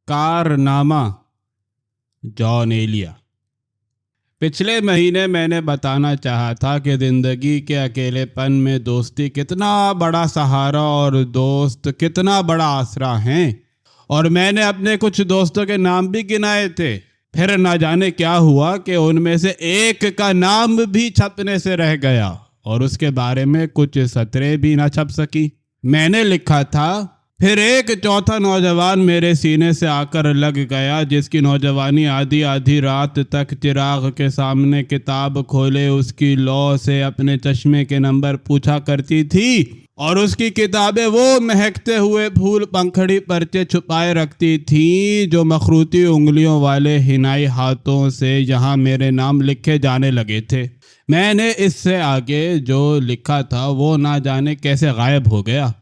कारनामा जॉन एलिया। पिछले महीने मैंने बताना चाहा था कि ज़िंदगी के अकेलेपन में दोस्ती कितना बड़ा सहारा और दोस्त कितना बड़ा आसरा हैं। और मैंने अपने कुछ दोस्तों के नाम भी गिनाए थे। फिर ना जाने क्या हुआ कि उनमें से एक का नाम भी छपने से रह गया और उसके बारे में कुछ सतरें भी ना छप सकी। मैंने लिखा था, फिर एक चौथा नौजवान मेरे सीने से आकर लग गया, जिसकी नौजवानी आधी आधी रात तक चिराग के सामने किताब खोले उसकी लौ से अपने चश्मे के नंबर पूछा करती थी और उसकी किताबें वो महकते हुए फूल पंखड़ी पर्चे छुपाए रखती थी जो मखरूती उंगलियों वाले हिनाई हाथों से यहाँ मेरे नाम लिखे जाने लगे थे। मैंने इससे आगे जो लिखा था वो ना जाने कैसे गायब हो गया।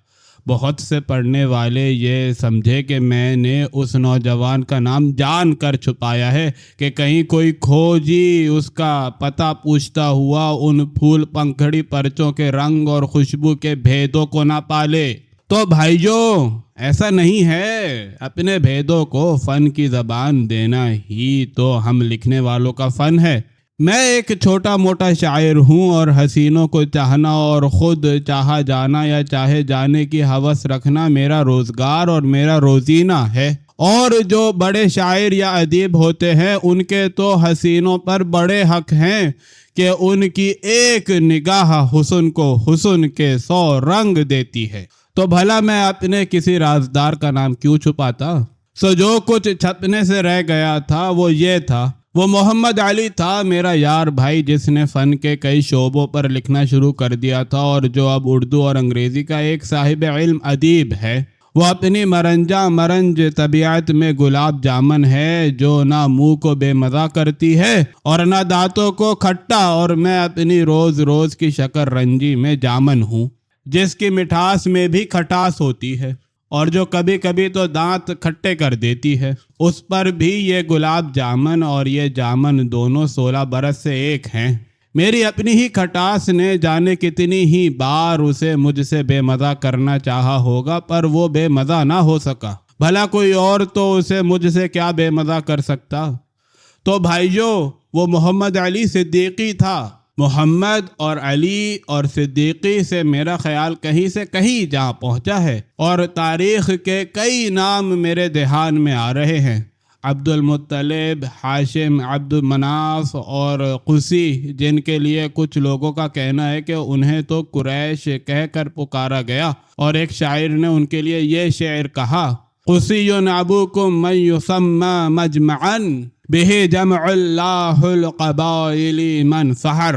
बहुत से पढ़ने वाले ये समझे कि मैंने उस नौजवान का नाम जान कर छुपाया है कि कहीं कोई खोजी उसका पता पूछता हुआ उन फूल पंखड़ी पर्चों के रंग और खुशबू के भेदों को ना पाले। तो भाइयों, ऐसा नहीं है। अपने भेदों को फन की ज़बान देना ही तो हम लिखने वालों का फन है। मैं एक छोटा मोटा शायर हूँ और हसीनों को चाहना और ख़ुद चाहा जाना या चाहे जाने की हवस रखना मेरा रोज़गार और मेरा रोज़ीना है। और जो बड़े शायर या अदीब होते हैं उनके तो हसीनों पर बड़े हक हैं कि उनकी एक निगाह हुस्न को हुस्न के 100 रंग देती है। तो भला मैं अपने किसी राजदार का नाम क्यों छुपाता। सो जो कुछ छपने से रह गया था वो ये था, वो मोहम्मद अली था, मेरा यार भाई, जिसने फ़न के कई शोबों पर लिखना शुरू कर दिया था और जो अब उर्दू और अंग्रेज़ी का एक साहिब इल्म अदीब है। वो अपनी मरंज तबीयत में गुलाब जामन है जो ना मुंह को बेमज़ा करती है और ना दांतों को खट्टा, और मैं अपनी रोज़ रोज़ की शक्कर रंजी में जामन हूँ जिसकी मिठास में भी खटास होती है और जो कभी कभी तो दांत खट्टे कर देती है। उस पर भी ये गुलाब जामन और ये जामन दोनों 16 बरस से एक हैं। मेरी अपनी ही खटास ने जाने कितनी ही बार उसे मुझसे बेमज़ा करना चाहा होगा, पर वो बेमज़ा ना हो सका। भला कोई और तो उसे मुझसे क्या बेमज़ा कर सकता। तो भाइयों, वो मोहम्मद अली सिद्दीकी था। मोहम्मद और अली और सिद्दीकी से मेरा ख्याल कहीं से कहीं जा पहुंचा है और तारीख़ के कई नाम मेरे ध्यान में आ रहे हैं। अब्दुल मुत्तलिब, हाशिम, अब्दुल मनाफ और कुसी, जिनके लिए कुछ लोगों का कहना है कि उन्हें तो कुरैश कहकर पुकारा गया और एक शायर ने उनके लिए ये शेर कहा, कुसियुन अबूकुम मन युसम्मा मजमअन बिही जमअल्लाहुल क़बाइली मन सहर।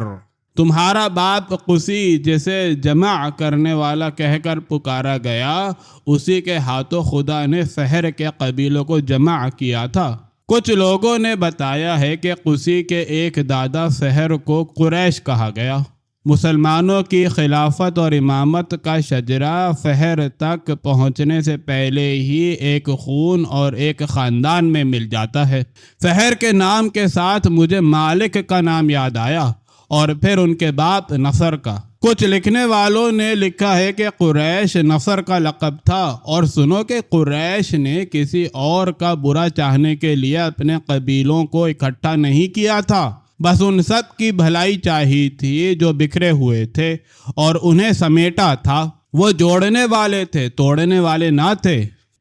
तुम्हारा बाप कुसी, जिसे जमा करने वाला कहकर पुकारा गया, उसी के हाथों खुदा ने सहर के कबीलों को जमा किया था। कुछ लोगों ने बताया है कि कुसी के एक दादा सहर को कुरैश कहा गया। मुसलमानों की खिलाफत और इमामत का शजरा फहर तक पहुंचने से पहले ही एक खून और एक ख़ानदान में मिल जाता है। फहर के नाम के साथ मुझे मालिक का नाम याद आया और फिर उनके बाप नसर का। कुछ लिखने वालों ने लिखा है कि कुरैश नसर का लक़ब था, और सुनो कि कुरैश ने किसी और का बुरा चाहने के लिए अपने कबीलों को इकट्ठा नहीं किया था, बस उन सब की भलाई चाहिए थी जो बिखरे हुए थे और उन्हें समेटा था। वो जोड़ने वाले थे, तोड़ने वाले ना थे।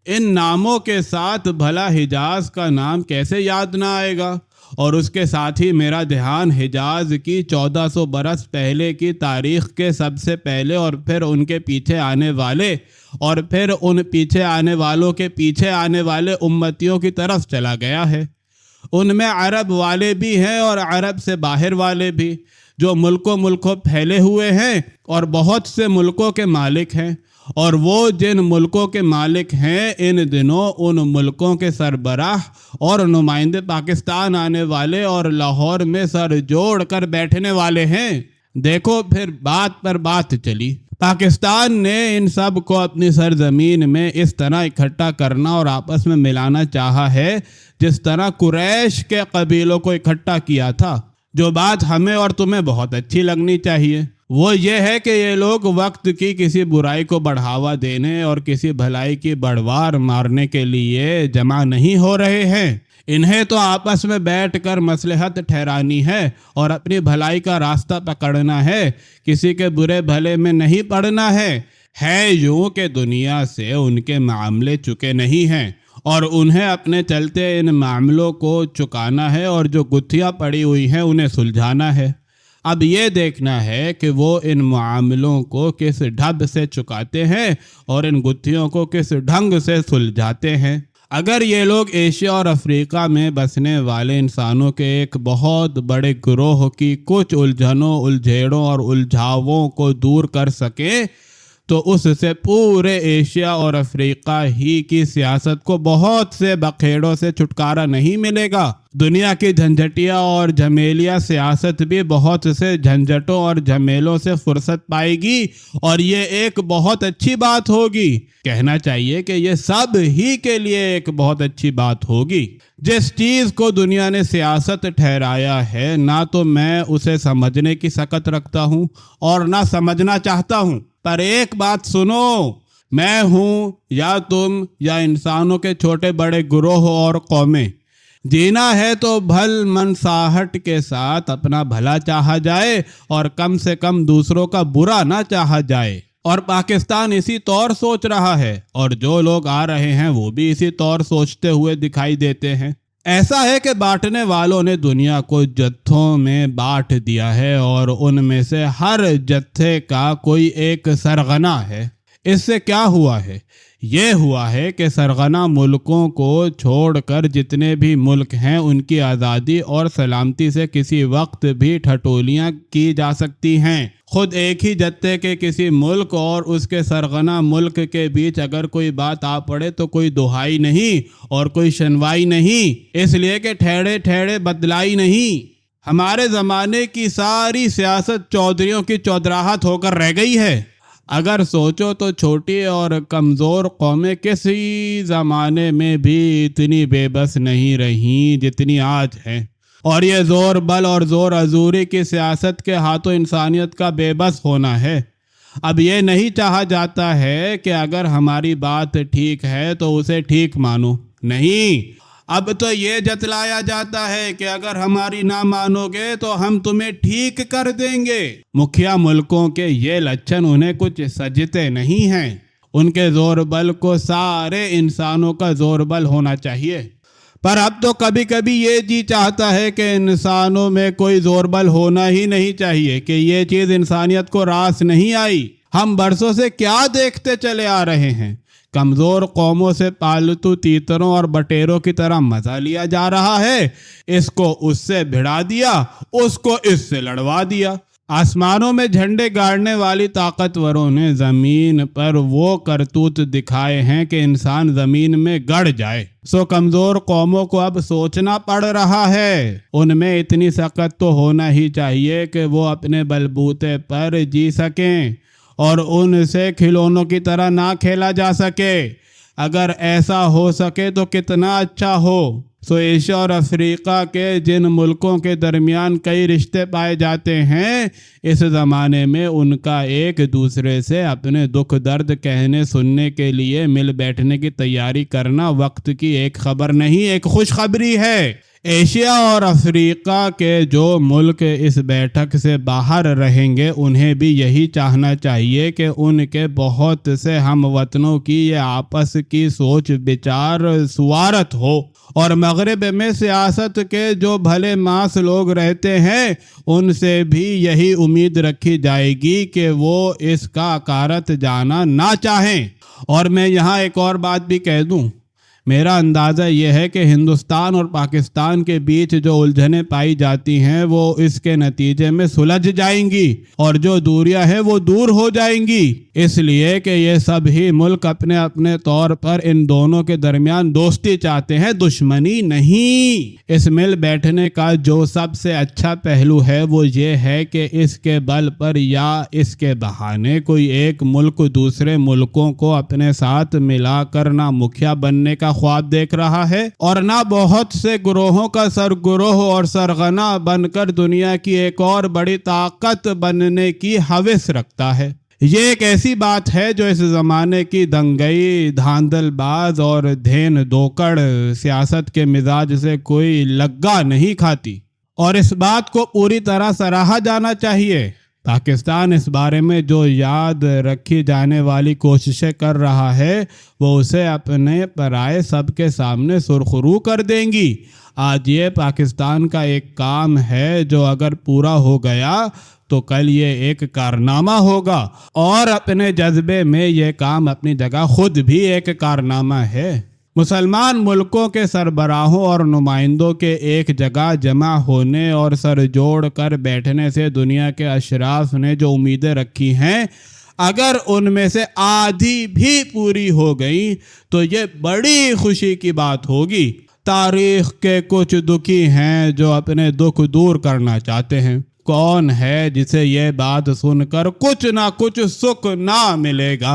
इन नामों के साथ भला हिजाज का नाम कैसे याद ना आएगा। और उसके साथ ही मेरा ध्यान हिजाज की 1400 बरस पहले की तारीख़ के सबसे पहले और फिर उनके पीछे आने वाले और फिर उन पीछे आने वालों के पीछे आने वाले उम्मतियों की तरफ चला गया है। उनमें अरब वाले भी हैं और अरब से बाहर वाले भी, जो मुल्कों फैले हुए हैं और बहुत से मुल्कों के मालिक हैं। और वो जिन मुल्कों के मालिक हैं, इन दिनों उन मुल्कों के सरबराह और नुमाइंदे पाकिस्तान आने वाले और लाहौर में सर जोड़ कर बैठने वाले हैं। देखो, फिर बात पर बात चली। पाकिस्तान ने इन सब को अपनी सरजमीन में इस तरह इकट्ठा करना और आपस में मिलाना चाहा है जिस तरह कुरैश के कबीलों को इकट्ठा किया था। جو بات ہمیں اور تمہیں بہت اچھی لگنی چاہیے وہ یہ ہے کہ یہ لوگ وقت کی کسی برائی کو بڑھاوا دینے اور کسی بھلائی کی بڑوار مارنے کے لیے جمع نہیں ہو رہے ہیں۔ انہیں تو آپس میں بیٹھ کر مصلحت ٹھہرانی ہے اور اپنی بھلائی کا راستہ پکڑنا ہے، کسی کے برے بھلے میں نہیں پڑنا ہے۔ یوں کہ دنیا سے ان کے معاملے چکے نہیں ہیں اور انہیں اپنے چلتے ان معاملوں کو چکانا ہے اور جو گتھیاں پڑی ہوئی ہیں انہیں سلجھانا ہے۔ اب یہ دیکھنا ہے کہ وہ ان معاملوں کو کس ڈھب سے چکاتے ہیں اور ان گتھیوں کو کس ڈھنگ سے سلجھاتے ہیں۔ اگر یہ لوگ ایشیا اور افریقہ میں بسنے والے انسانوں کے ایک بہت بڑے گروہ کی کچھ الجھنوں، الجھیڑوں اور الجھاووں کو دور کر سکیں تو اس سے پورے ایشیا اور افریقہ ہی کی سیاست کو بہت سے بکھیڑوں سے چھٹکارا نہیں ملے گا۔ دنیا کی جھنجھٹیا اور جھمیلیا سیاست بھی بہت سے جھنجھٹوں اور جھمیلوں سے فرصت پائے گی اور یہ ایک بہت اچھی بات ہوگی۔ کہنا چاہیے کہ یہ سب ہی کے لیے ایک بہت اچھی بات ہوگی۔ جس چیز کو دنیا نے سیاست ٹھہرایا ہے نہ تو میں اسے سمجھنے کی سکت رکھتا ہوں اور نہ سمجھنا چاہتا ہوں، پر ایک بات سنو، میں ہوں یا تم یا انسانوں کے چھوٹے بڑے گروہ اور قومیں، جینا ہے تو بھل منصاحت کے ساتھ اپنا بھلا چاہا جائے اور کم سے کم دوسروں کا برا نہ چاہا جائے۔ اور پاکستان اسی طور سوچ رہا ہے اور جو لوگ آ رہے ہیں وہ بھی اسی طور سوچتے ہوئے دکھائی دیتے ہیں۔ ایسا ہے کہ بانٹنے والوں نے دنیا کو جتھوں میں بانٹ دیا ہے اور ان میں سے ہر جتھے کا کوئی ایک سرغنہ ہے۔ اس سے کیا ہوا ہے؟ یہ ہوا ہے کہ سرغنہ ملکوں کو چھوڑ کر جتنے بھی ملک ہیں ان کی آزادی اور سلامتی سے کسی وقت بھی ٹھٹولیاں کی جا سکتی ہیں۔ خود ایک ہی جتھے کے کسی ملک اور اس کے سرغنہ ملک کے بیچ اگر کوئی بات آ پڑے تو کوئی دہائی نہیں اور کوئی شنوائی نہیں، اس لیے کہ ٹھہرے ٹھہرے بدلائی نہیں۔ ہمارے زمانے کی ساری سیاست چودھریوں کی چودراہٹ ہو کر رہ گئی ہے۔ اگر سوچو تو چھوٹی اور کمزور قومیں کسی زمانے میں بھی اتنی بے بس نہیں رہیں جتنی آج ہیں، اور یہ زور بل اور زور ازوری کی سیاست کے ہاتھوں انسانیت کا بے بس ہونا ہے۔ اب یہ نہیں چاہا جاتا ہے کہ اگر ہماری بات ٹھیک ہے تو اسے ٹھیک مانو، نہیں، اب تو یہ جتلایا جاتا ہے کہ اگر ہماری نہ مانو گے تو ہم تمہیں ٹھیک کر دیں گے۔ مکھیا ملکوں کے یہ لچھن انہیں کچھ سجتے نہیں ہیں۔ ان کے زور بل کو سارے انسانوں کا زور بل ہونا چاہیے، پر اب تو کبھی کبھی یہ جی چاہتا ہے کہ انسانوں میں کوئی زور بل ہونا ہی نہیں چاہیے، کہ یہ چیز انسانیت کو راس نہیں آئی۔ ہم برسوں سے کیا دیکھتے چلے آ رہے ہیں؟ کمزور قوموں سے پالتو تیتروں اور بٹیروں کی طرح مزہ لیا جا رہا ہے۔ اس کو اس سے بھڑا دیا، اس کو اس سے لڑوا دیا۔ آسمانوں میں جھنڈے گاڑنے والی طاقتوروں نے زمین پر وہ کرتوت دکھائے ہیں کہ انسان زمین میں گڑ جائے، سو کمزور قوموں کو اب سوچنا پڑ رہا ہے۔ ان میں اتنی سخت تو ہونا ہی چاہیے کہ وہ اپنے بلبوتے پر جی سکیں اور ان سے کھلونوں کی طرح نہ کھیلا جا سکے۔ اگر ایسا ہو سکے تو کتنا اچھا ہو۔ سو ایشیا اور افریقہ کے جن ملکوں کے درمیان کئی رشتے پائے جاتے ہیں، اس زمانے میں ان کا ایک دوسرے سے اپنے دکھ درد کہنے سننے کے لیے مل بیٹھنے کی تیاری کرنا وقت کی ایک خبر نہیں، ایک خوشخبری ہے۔ ایشیا اور افریقہ کے جو ملک اس بیٹھک سے باہر رہیں گے انہیں بھی یہی چاہنا چاہیے کہ ان کے بہت سے ہم وطنوں کی یہ آپس کی سوچ بچار سوارت ہو، اور مغرب میں سیاست کے جو بھلے ماس لوگ رہتے ہیں ان سے بھی یہی امید رکھی جائے گی کہ وہ اس کا کارت جانا نہ چاہیں۔ اور میں یہاں ایک اور بات بھی کہہ دوں، میرا اندازہ یہ ہے کہ ہندوستان اور پاکستان کے بیچ جو الجھنیں پائی جاتی ہیں وہ اس کے نتیجے میں سلجھ جائیں گی اور جو دوریاں ہیں وہ دور ہو جائیں گی، اس لیے کہ یہ سب ہی ملک اپنے اپنے طور پر ان دونوں کے درمیان دوستی چاہتے ہیں، دشمنی نہیں۔ اس مل بیٹھنے کا جو سب سے اچھا پہلو ہے وہ یہ ہے کہ اس کے بل پر یا اس کے بہانے کوئی ایک ملک دوسرے ملکوں کو اپنے ساتھ ملا کر نہ مکھیا بننے کا ख्वाब देख रहा है और ना बहुत से गुरोहों का सरगुरोह और सरगना बनकर दुनिया की एक और बड़ी ताकत बनने की हवस रखता है। ये एक ऐसी बात है जो इस ज़माने की दंगई, धांधलबाज और धेन दोकड़ सियासत के मिजाज से कोई लग्गा नहीं खाती, और इस बात को पूरी तरह सराहा जाना चाहिए। पाकिस्तान इस बारे में जो याद रखी जाने वाली कोशिशें कर रहा है वो उसे अपने पराए सबके सामने सुरखरू कर देंगी। आज ये पाकिस्तान का एक काम है जो अगर पूरा हो गया तो कल ये एक कारनामा होगा, और अपने जज्बे में ये काम अपनी जगह खुद भी एक कारनामा है। मुसलमान मुल्कों के सरबराहों और नुमाइंदों के एक जगह जमा होने और सर जोड़ कर बैठने से दुनिया के अशराफ ने जो उम्मीदें रखी हैं, अगर उनमें से आधी भी पूरी हो गई तो ये बड़ी खुशी की बात होगी। तारीख के कुछ दुखी हैं जो अपने दुख दूर करना चाहते हैं। कौन है जिसे ये बात सुनकर कुछ ना कुछ सुख ना मिलेगा।